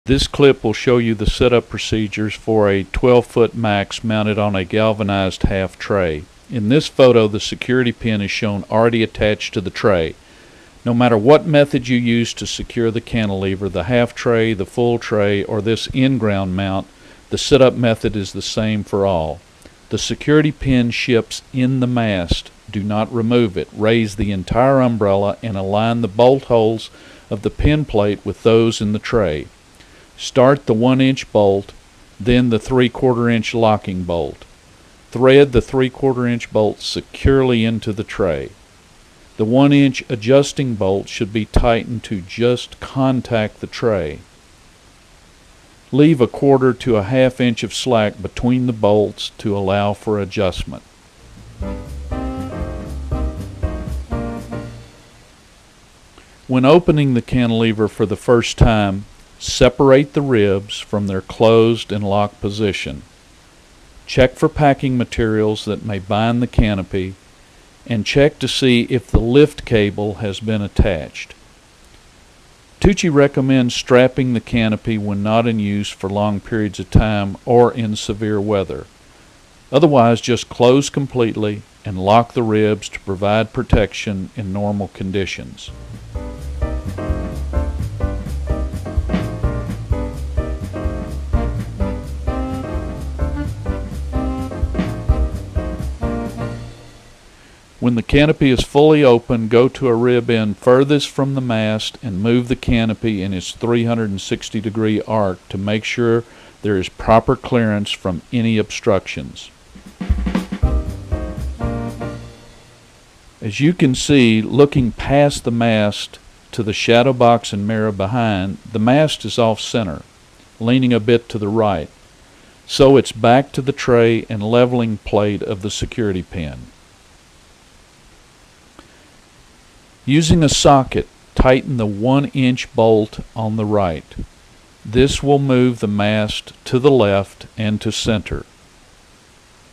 This clip will show you the setup procedures for a 12-foot max mounted on a galvanized half tray. In this photo, the security pin is shown already attached to the tray. No matter what method you use to secure the cantilever, the half tray, the full tray, or this in-ground mount, the setup method is the same for all. The security pin ships in the mast. Do not remove it. Raise the entire umbrella and align the bolt holes of the pin plate with those in the tray. Start the 1-inch bolt, then the 3/4 inch locking bolt. Thread the 3/4 inch bolt securely into the tray. The 1-inch adjusting bolt should be tightened to just contact the tray. Leave a 1/4 to a 1/2 inch of slack between the bolts to allow for adjustment. When opening the cantilever for the first time, separate the ribs from their closed and locked position. Check for packing materials that may bind the canopy, and check to see if the lift cable has been attached. Tucci recommends strapping the canopy when not in use for long periods of time or in severe weather. Otherwise, just close completely and lock the ribs to provide protection in normal conditions. When the canopy is fully open, go to a rib end furthest from the mast and move the canopy in its 360-degree arc to make sure there is proper clearance from any obstructions. As you can see, looking past the mast to the shadow box and mirror behind, the mast is off center, leaning a bit to the right, so it's back to the tray and leveling plate of the security pin. Using a socket, tighten the 1-inch bolt on the right. This will move the mast to the left and to center.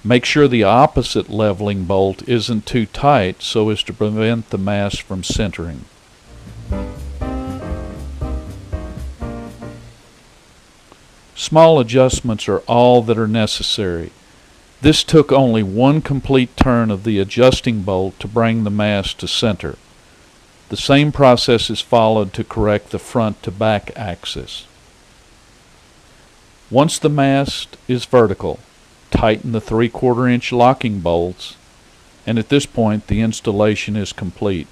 Make sure the opposite leveling bolt isn't too tight so as to prevent the mast from centering. Small adjustments are all that are necessary. This took only one complete turn of the adjusting bolt to bring the mast to center. The same process is followed to correct the front to back axis. Once the mast is vertical, tighten the 3/4 inch locking bolts, and at this point the installation is complete.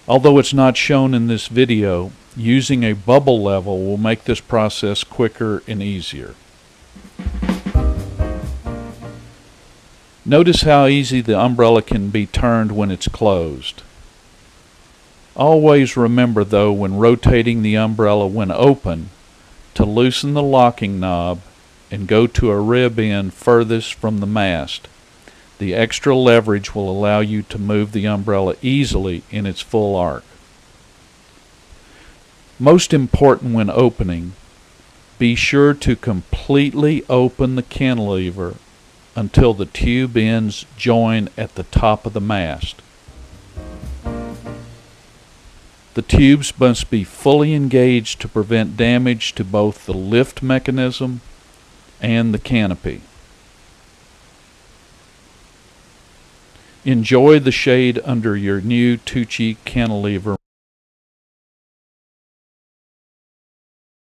Although it's not shown in this video, using a bubble level will make this process quicker and easier. Notice how easy the umbrella can be turned when it's closed. Always remember, though, when rotating the umbrella when open, to loosen the locking knob and go to a rib end furthest from the mast. The extra leverage will allow you to move the umbrella easily in its full arc. Most important when opening, be sure to completely open the cantilever until the tube ends join at the top of the mast. The tubes must be fully engaged to prevent damage to both the lift mechanism and the canopy. Enjoy the shade under your new Tucci cantilever.